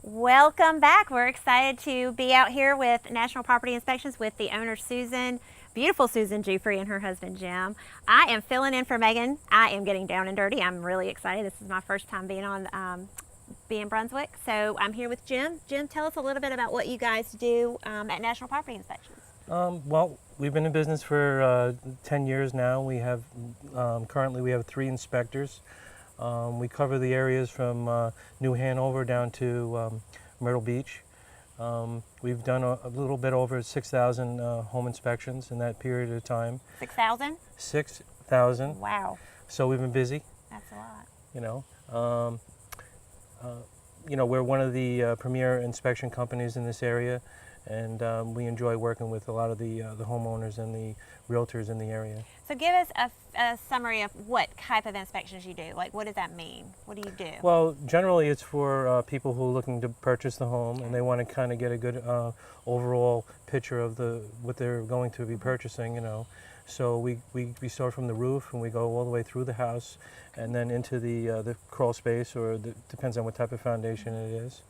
Welcome back. We're excited to be out here with National Property Inspections with the owner, Susan, beautiful Susan Jufrey, and her husband, Jim. I am filling in for Megan. I am getting down and dirty. I'm really excited. This is my first time being on being Brunswick. So I'm here with Jim. Jim, tell us a little bit about what you guys do at National Property Inspections. Well, we've been in business for 10 years now. We have currently we have 3 inspectors. We cover the areas from New Hanover down to Myrtle Beach. We've done a little bit over 6,000 home inspections in that period of time. 6,000? 6,000. Wow. So we've been busy. That's a lot. We're one of the premier inspection companies in this area, and we enjoy working with a lot of the homeowners and the realtors in the area. So give us a summary of what type of inspections you do. Like, what does that mean? What do you do? Well, generally it's for people who are looking to purchase the home, and they want to kind of get a good overall picture of what they're going to be purchasing, So we start from the roof, and we go all the way through the house and then into the crawl space, or depends on what type of foundation it is.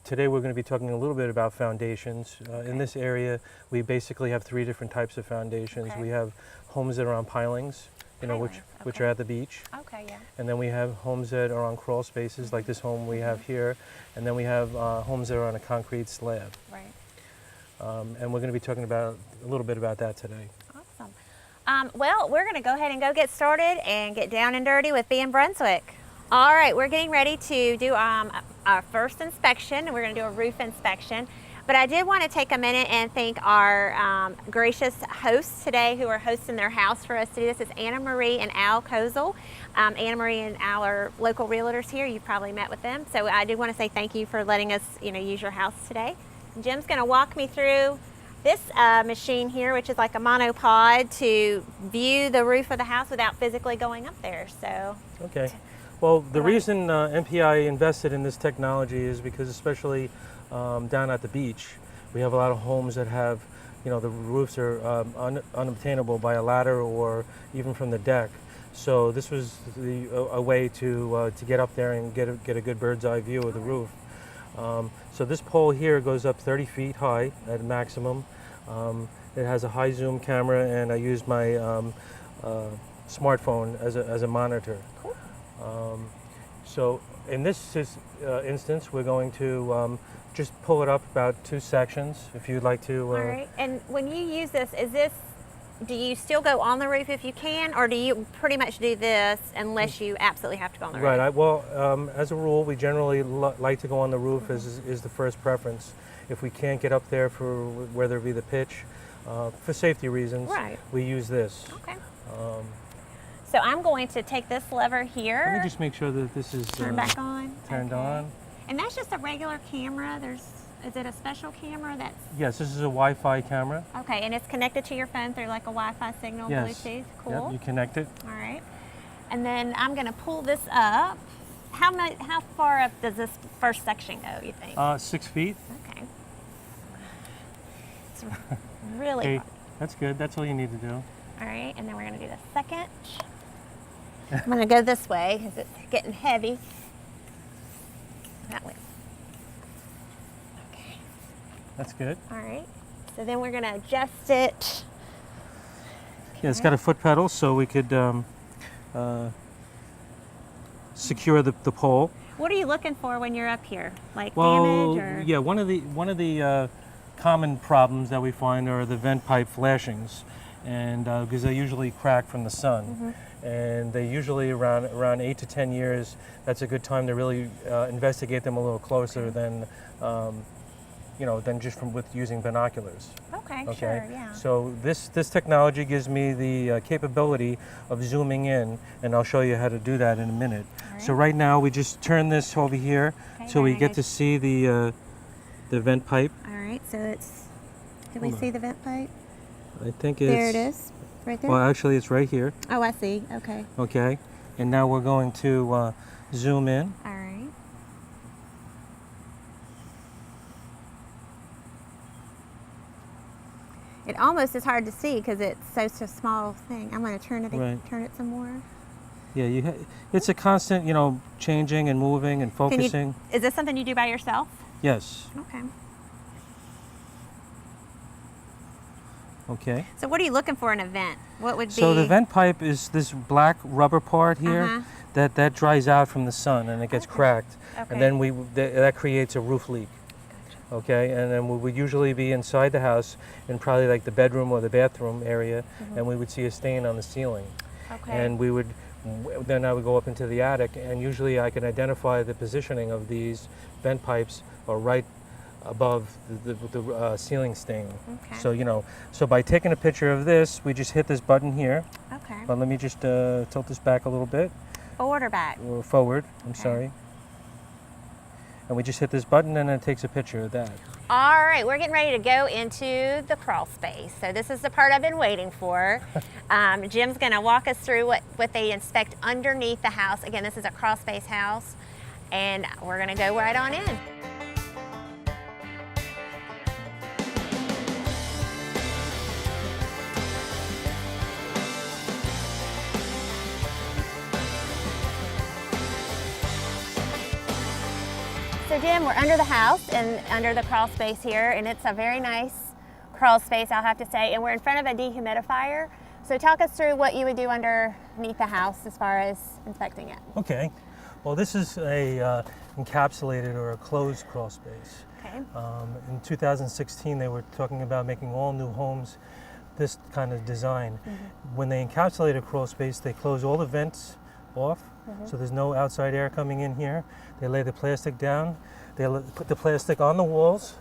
Today we're going to be talking a little bit about foundations. In this area, we basically have 3 different types of foundations. Okay. We have homes that are on pilings, which are at the beach. Okay, yeah. And then we have homes that are on crawl spaces, like this home we have here. And then we have homes that are on a concrete slab. Right. And we're going to be talking about a little bit about that today. Awesome. Well, we're going to go ahead and go get started and get down and dirty with being Brunswick. All right, we're getting ready to do our first inspection, and we're going to do a roof inspection. But I did want to take a minute and thank our gracious hosts today who are hosting their house for us to do this. It's Anna Marie and Al Kozel. Anna Marie and Al are local realtors here. You've probably met with them. So I do want to say thank you for letting us, use your house today. Jim's going to walk me through this machine here, which is like a monopod to view the roof of the house without physically going up there. So. Okay. Well, the reason MPI invested in this technology is because, especially down at the beach, we have a lot of homes that have, the roofs are unobtainable by a ladder or even from the deck. So this was a way to get up there and get a good bird's eye view of the roof. So this pole here goes up 30 feet high at maximum. It has a high zoom camera, and I use my smartphone as a monitor. Cool. So in this instance, we're going to just pull it up about 2 sections, if you'd like to. All right. And when you use this, do you still go on the roof if you can, or do you pretty much do this unless you absolutely have to go on the roof? Right. As a rule, we generally like to go on the roof is the first preference. If we can't get up there for whether it be the pitch, for safety reasons, right, we use this. Okay. So I'm going to take this lever here. Let me just make sure that this is turned back on. Turned on. And that's just a regular camera. Is it a special camera that's? Yes, this is a Wi-Fi camera. Okay, and it's connected to your phone through like a Wi-Fi signal, yes. Bluetooth. Cool. Yep, you connect it. All right. And then I'm going to pull this up. How far up does this first section go, you think? 6 feet. Okay. It's really Okay, hard. that's good. That's all you need to do. All right, and then we're going to do the second. I'm going to go this way because it's getting heavy. That way. Okay. That's good. All right. So then we're going to adjust it. Yeah, it's got a foot pedal, so we could secure the pole. What are you looking for when you're up here? Like Well, damage or? yeah, one of the common problems that we find are the vent pipe flashings, and because they usually crack from the sun, and they usually around 8 to 10 years. That's a good time to really investigate them a little closer than than just with using binoculars. Okay, sure, yeah. So this technology gives me the capability of zooming in, and I'll show you how to do that in a minute. All right. So right now we just turn this over here, so we get to see the vent pipe. All right, so can we see the vent pipe? I think it's... There it is, right there? Well, actually it's right here. Oh, I see, okay. Okay, and now we're going to zoom in. All right. It almost is hard to see because it's such a small thing. I'm going to turn it some more. Yeah, it's a constant, changing and moving and focusing. Is this something you do by yourself? Yes. Okay. Okay. So what are you looking for in a vent? What would be? So the vent pipe is this black rubber part here that dries out from the sun and it gets cracked, and then that creates a roof leak. Okay, and then we would usually be inside the house in probably like the bedroom or the bathroom area, and we would see a stain on the ceiling. Okay. And then I would go up into the attic, and usually I can identify the positioning of these vent pipes are right above the ceiling stain. Okay. So so by taking a picture of this, we just hit this button here. Okay. But let me just tilt this back a little bit. Forward or back? Or forward. I'm sorry. And we just hit this button, and it takes a picture of that. All right, we're getting ready to go into the crawl space. So this is the part I've been waiting for. Jim's going to walk us through what they inspect underneath the house. Again, this is a crawl space house, and we're going to go right on in. So Jim, we're under the house and under the crawl space here, and it's a very nice crawl space, I'll have to say, and we're in front of a dehumidifier. So talk us through what you would do underneath the house as far as inspecting it. Okay. Well, this is a encapsulated or a closed crawl space. Okay. In 2016, they were talking about making all new homes this kind of design. When they encapsulate a crawl space, they close all the vents off, so there's no outside air coming in here. They lay the plastic down. They put the plastic on the walls,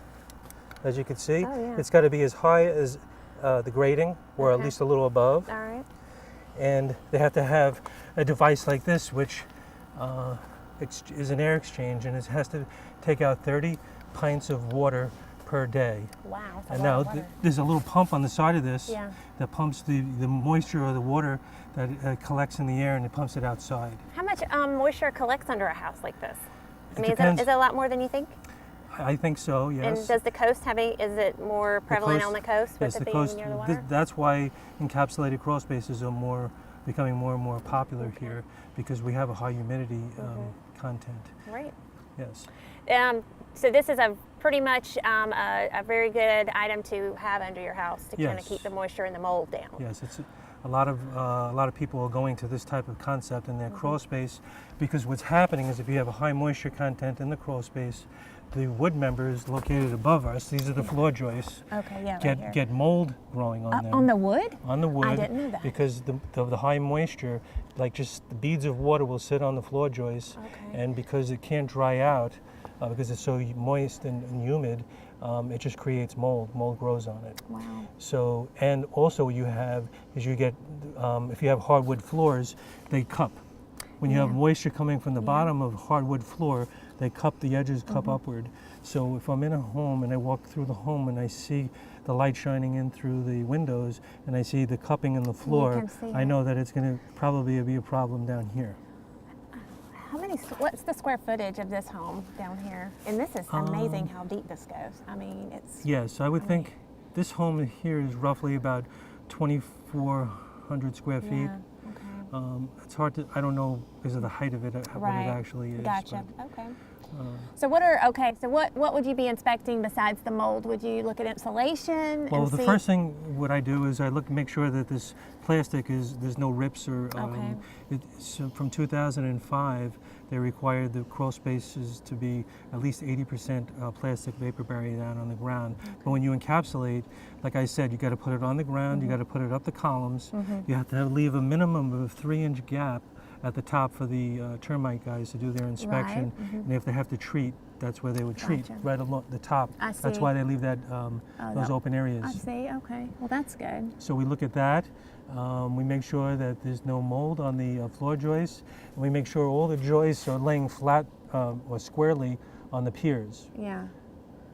as you can see. Oh, yeah. It's got to be as high as the grating, or at least a little above. All right. And they have to have a device like this, which is an air exchange, and it has to take out 30 pints of water per day. Wow. That's a And lot now of water. there's a little pump on the side of this Yeah. that pumps the moisture or the water that collects in the air, and it pumps it outside. How much moisture collects under a house like this? I mean, depends. is it a lot more than you think? I think so, yes. And does the coast is it more prevalent on the coast with Yes, it the being coast. near the water? That's why encapsulated crawl spaces are becoming more and more popular here, because we have a high humidity content. Right. Yes. So this is pretty much a very good item to have under your house to kind of Yes. keep the moisture and the mold down. Yes, it's a lot of people are going to this type of concept in their crawl space, because what's happening is if you have a high moisture content in the crawl space, the wood members located above us, these are the floor joists, Okay, yeah, right here. get mold growing on them. On the wood? On the wood. I didn't know that. Because the high moisture, like just the beads of water will sit on the floor joists, Okay. and because it can't dry out, because it's so moist and humid, it just creates mold. Mold grows on it. Wow. So, and also if you have hardwood floors, they cup. When you have moisture coming from the bottom of hardwood floor, they cup, the edges cup upward. So if I'm in a home and I walk through the home and I see the light shining in through the windows and I see the cupping in the floor, can see I it. know that it's going to probably be a problem down here. What's the square footage of this home down here? And this is amazing how deep this goes. I mean, it's... Yes, I would think this home here is roughly about 2,400 square feet. Yeah, okay. It's hard to, I don't know because of the height of it, what Right. it actually is. Gotcha. but, Okay. So what would you be inspecting besides the mold? Would you look at insulation? Well, and the see? first thing what I do is I make sure that this plastic there's no rips or. Okay. So from 2005, they required the crawl spaces to be at least 80% plastic vapor barrier down on the ground. Okay. But when you encapsulate, like I said, you got to put it on the ground. You got to put it up the columns. You have to leave a minimum of a 3-inch gap at the top for the termite guys to do their inspection. And if they have to treat, that's where they would treat, Gotcha. right along the top. I see. That's why they leave that those open areas. I see. Okay. Well, that's good. So we look at that. We make sure that there's no mold on the floor joists. And we make sure all the joists are laying flat or squarely on the piers. Yeah.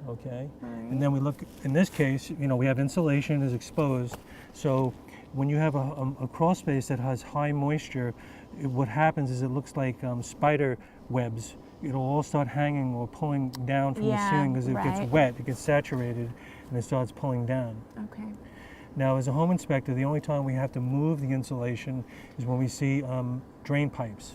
Okay. All right. And then we look, in this case, we have insulation is exposed. So when you have a crawl space that has high moisture, what happens is it looks like spider webs. It'll all start hanging or pulling down from the ceiling because it gets wet, it gets saturated, and it starts pulling down. Okay. Now, as a home inspector, the only time we have to move the insulation is when we see drain pipes.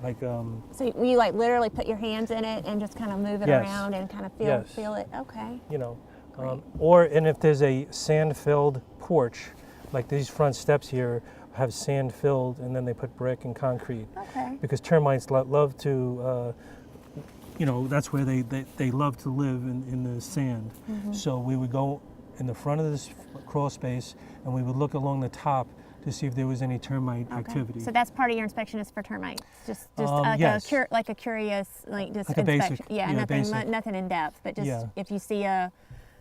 Like, so you like literally put your hands in it and just kind of move it Yes. around and kind of Yes. feel it. Okay. you know, Great. and if there's a sand-filled porch, like these front steps here have sand filled, and then they put brick and concrete. Okay. Because termites love to, that's where they love to live in the sand. So we would go in the front of this crawl space, and we would look along the top to see if there was any termite activity. So that's part of your inspection is for termites. Just Yes. like a curious, just Like a inspection. basic, Yeah, yeah, nothing, basic. nothing in depth, but just Yeah. if you see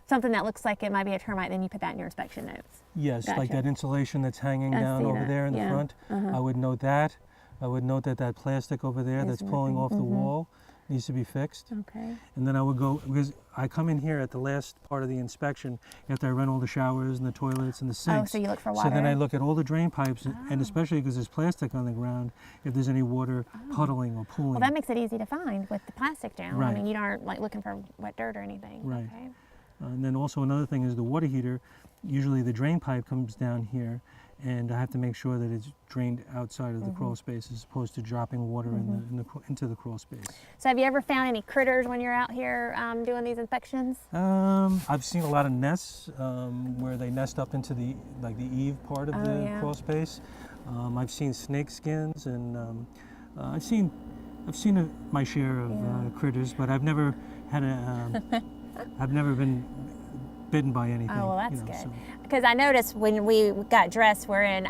something that looks like it might be a termite, then you put that in your inspection notes. Yes, like Gotcha. that insulation that's hanging I down see over that, there in yeah. the front. I would note that. I would note that plastic over there that's pulling off the wall needs to be fixed. Okay. And then I would go, because I come in here at the last part of the inspection after I run all the showers and the toilets and the sinks. Oh, so you look for So then water. I look at all the drain pipes, and especially because there's plastic on the ground, if there's any water puddling or pooling. Well, that makes it easy to find with the plastic down. I Right. mean, you aren't like looking for wet dirt or anything. Right. Okay. And then also another thing is the water heater. Usually the drain pipe comes down here, and I have to make sure that it's drained outside of the crawl space as opposed to dropping water into the crawl space. So have you ever found any critters when you're out here doing these inspections? I've seen a lot of nests where they nest up into the eave part of the yeah. crawl space. I've seen snake skins, and I've seen my share of critters, but I've never had I've never been bitten by anything. Oh, well, that's good. so- Because I noticed when we got dressed, we're in,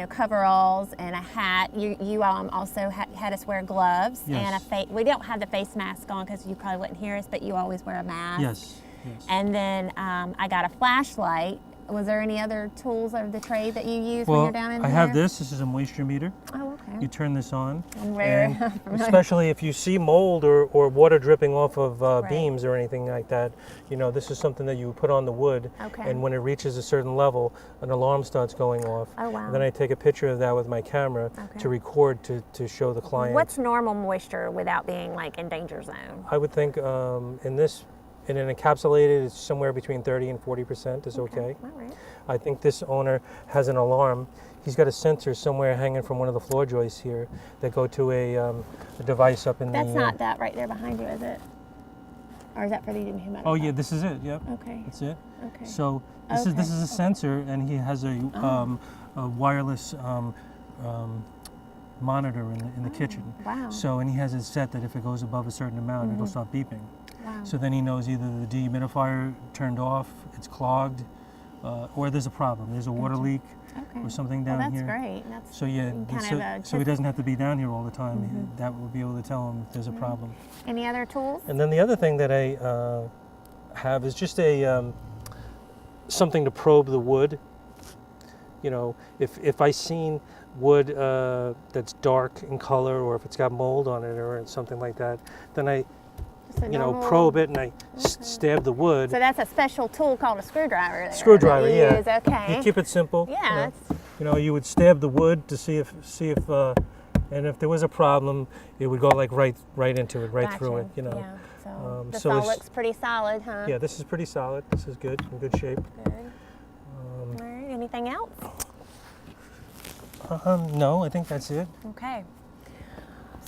coveralls and a hat. You also had us wear gloves Yes. and we don't have the face mask on because you probably wouldn't hear us, but you always wear a mask. Yes. Yes. And then I got a flashlight. Was there any other tools of the trade that you use when Well, you're down in I here? have this. This is a moisture meter. Oh, okay. You turn this on, I'm very and especially if you see mold or water dripping off of Right. beams or anything like that, this is something that you would put on the wood. Okay. And when it reaches a certain level, an alarm starts going off. Oh, wow. And then I take a picture of that with my camera Okay. to record to show the client. What's normal moisture without being like in danger zone? I would think in an encapsulated, it's somewhere between 30 and 40% is okay. All right. I think this owner has an alarm. He's got a sensor somewhere hanging from one of the floor joists here that go to a device up in That's the... not that right there behind you, is it? Or is that for the humidifier? Oh yeah, this is it. Yep, Okay. that's it. Okay. So this Okay. is a sensor, and he has a wireless monitor in the kitchen. Wow. So, and he has it set that if it goes above a certain amount, it'll start beeping. Wow. So then he knows either the dehumidifier turned off, it's clogged, or there's a problem. There's a water leak Okay. or something Well, down that's here. great. That's So yeah, kind so, of so he doesn't have to be down here all the time. That will be able to tell him if there's a problem. Any other tools? And then the other thing that I have is just a something to probe the wood. If I seen wood that's dark in color, or if it's got mold on it or something like that, then I Just a normal- probe it and I stab the wood. So that's a special tool called a screwdriver. There Screwdriver, that you yeah. use. Okay. You keep it simple. Yeah. You would stab the wood to see if and if there was a problem, it would go like right into it, right through it. Gotcha. Yeah. So this so all it's- looks pretty solid, huh? Yeah, this is pretty solid. This is good, in good shape. Good. All right. Anything else? No, I think that's it. Okay.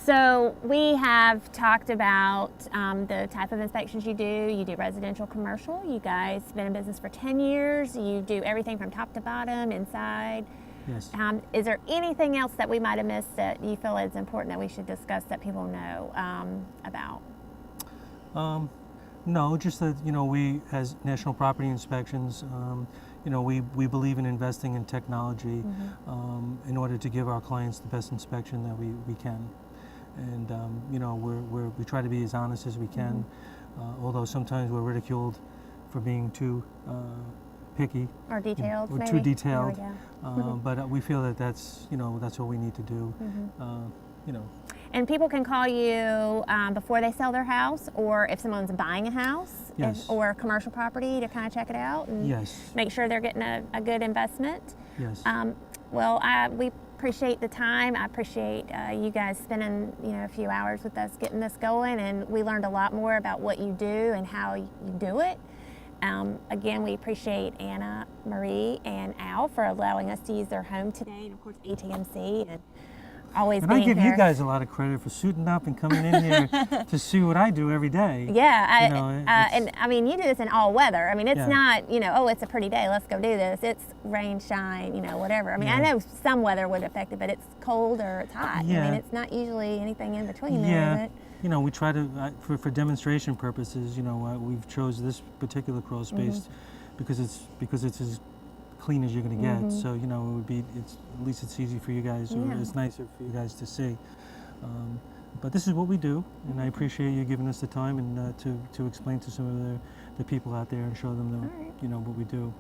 So we have talked about the type of inspections you do. You do residential, commercial. You guys been in business for 10 years. You do everything from top to bottom, inside. Yes. Is there anything else that we might have missed that you feel is important that we should discuss that people know about? No, just that we, as National Property Inspections, we believe in investing in technology in order to give our clients the best inspection that we can, and we try to be as honest as we can, although sometimes we're ridiculed for being too picky Or detailed, or maybe? too detailed. There we go. But we feel that that's what we need to do. And people can call you before they sell their house, or if someone's buying a house, Yes. or a commercial property, to kind of check it out and Yes. make sure they're getting a good investment. Yes. Well, we appreciate the time. I appreciate you guys spending a few hours with us getting this going, and we learned a lot more about what you do and how you do it. Again, we appreciate Anna, Marie, and Al for allowing us to use their home today, and of course ATMC, and always And being I give here. you guys a lot of credit for suiting up and coming in here to see what I do every day. Yeah, You know, and I mean, you do this in all weather. I mean, it's Yeah. not, you know, oh, it's a pretty day, let's go do this. It's rain, shine, you know, whatever. I mean, I Yeah. know some weather would affect it, but it's cold or it's hot. I Yeah. mean, it's not usually anything in between there, Yeah. is it? You know, we try to, for demonstration purposes, you know, we've chose this particular crawl space because it's as clean as you're going to get. So, you know, it would be, at least it's easy for you guys, or Yeah. it's nicer for you guys to see. But this is what we do, and I appreciate you giving us the time and to explain to some of the people out there and show them, All right. you know, what we do.